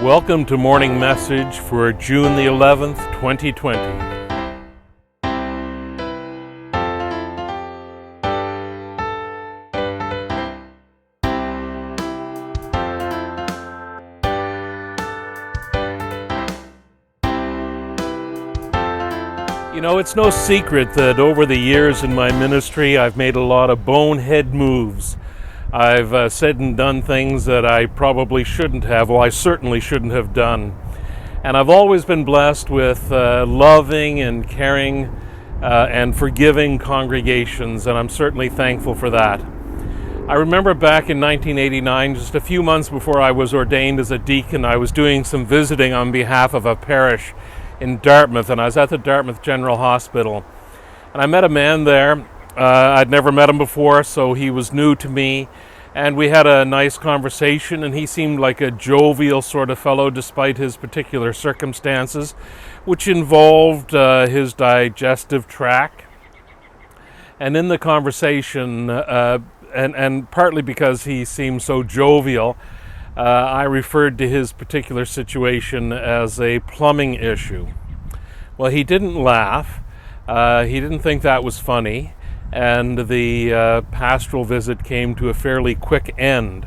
Welcome to Morning Message for June the 11th, 2020. You know, it's no secret that over the years in my ministry, I've made a lot of bonehead moves. I've said and done things that I probably shouldn't have, well, I certainly shouldn't have done. And I've always been blessed with loving and caring and forgiving congregations, and I'm certainly thankful for that. I remember back in 1989, just a few months before I was ordained as a deacon, I was doing some visiting on behalf of a parish in Dartmouth, and I was at the Dartmouth General Hospital. And I met a man there. I'd never met him before, so he was new to me, and we had a nice conversation, and he seemed like a jovial sort of fellow despite his particular circumstances, which involved his digestive tract. And in the conversation, and partly because he seemed so jovial, I referred to his particular situation as a plumbing issue. Well, he didn't laugh. He didn't think that was funny. And the pastoral visit came to a fairly quick end.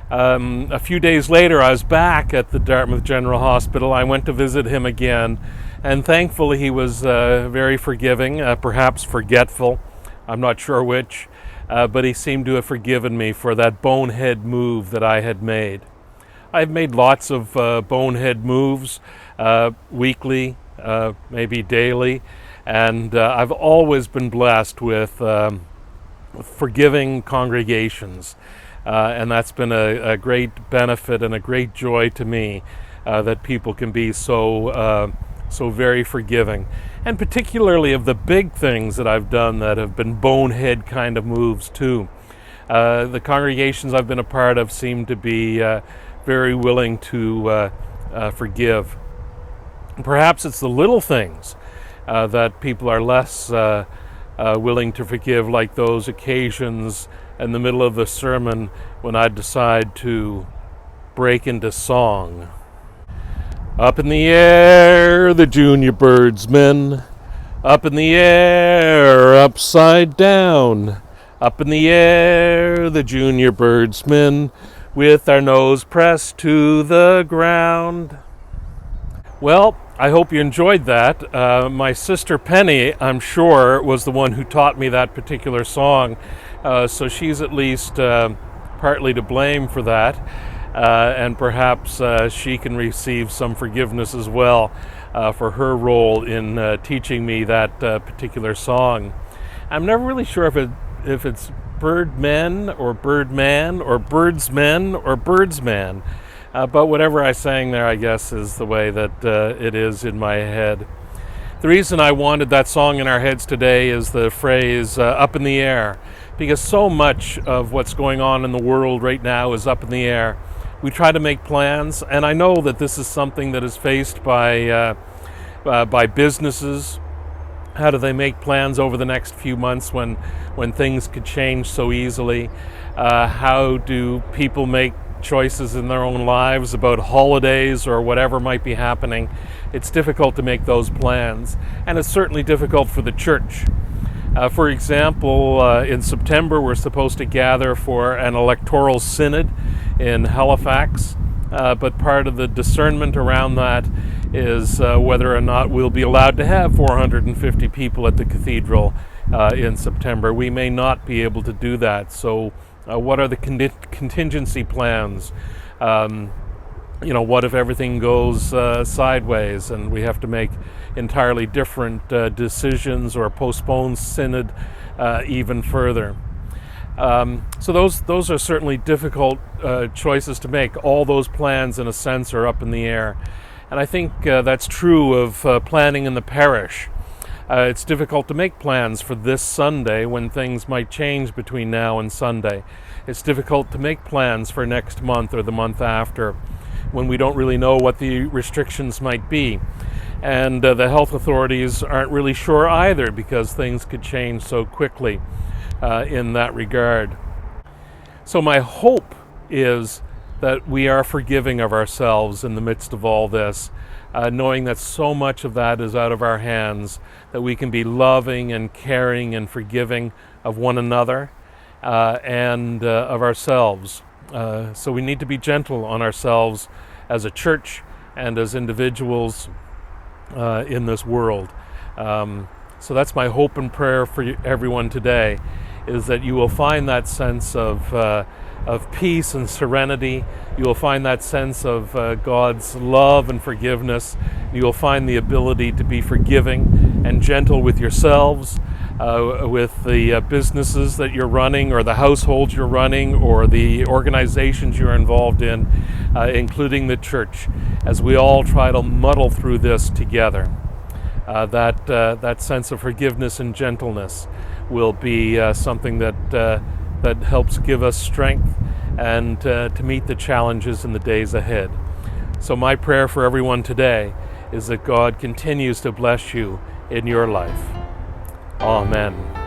A few days later, I was back at the Dartmouth General Hospital. I went to visit him again, and thankfully he was very forgiving, perhaps forgetful, I'm not sure which, but he seemed to have forgiven me for that bonehead move that I had made. I've made lots of bonehead moves, weekly, maybe daily, and I've always been blessed with forgiving congregations, and that's been a great benefit and a great joy to me, that people can be so very forgiving, and particularly of the big things that I've done that have been bonehead kind of moves too. The congregations I've been a part of seem to be very willing to forgive. Perhaps it's the little things that people are less willing to forgive, like those occasions in the middle of the sermon when I decide to break into song. Up in the air, the junior birdsmen. Up in the air, upside down. Up in the air, the junior birdsmen, with our nose pressed to the ground. Well, I hope you enjoyed that. My sister Penny, I'm sure, was the one who taught me that particular song, so she's at least partly to blame for that, and perhaps she can receive some forgiveness as well for her role in teaching me that particular song. I'm never really sure if it's Birdmen or Birdman or Birdsmen or Birdsman. But whatever I sang there, I guess, is the way that it is in my head. The reason I wanted that song in our heads today is the phrase, up in the air, because so much of what's going on in the world right now is up in the air. We try to make plans, and I know that this is something that is faced by businesses. How do they make plans over the next few months when things could change so easily? How do people make choices in their own lives about holidays or whatever might be happening? It's difficult to make those plans, and it's certainly difficult for the church. For example, in September we're supposed to gather for an electoral synod in Halifax, but part of the discernment around that is whether or not we'll be allowed to have 450 people at the cathedral in September. We may not be able to do that, so what are the contingency plans? What if everything goes sideways and we have to make entirely different decisions or postpone synod even further? So those are certainly difficult choices to make. All those plans, in a sense, are up in the air. And I think that's true of planning in the parish. It's difficult to make plans for this Sunday when things might change between now and Sunday. It's difficult to make plans for next month or the month after when we don't really know what the restrictions might be. And the health authorities aren't really sure either, because things could change so quickly. in that regard. So my hope is that we are forgiving of ourselves in the midst of all this, knowing that so much of that is out of our hands, that we can be loving and caring and forgiving of one another and of ourselves. So we need to be gentle on ourselves as a church and as individuals in this world. So that's my hope and prayer for everyone today, is that you will find that sense of peace and serenity. You will find that sense of God's love and forgiveness. You will find the ability to be forgiving and gentle with yourselves, with the businesses that you're running, or the households you're running, or the organizations you're involved in, including the church, as we all try to muddle through this together. That sense of forgiveness and gentleness will be something that helps give us strength and to meet the challenges in the days ahead. So my prayer for everyone today is that God continues to bless you in your life. Amen.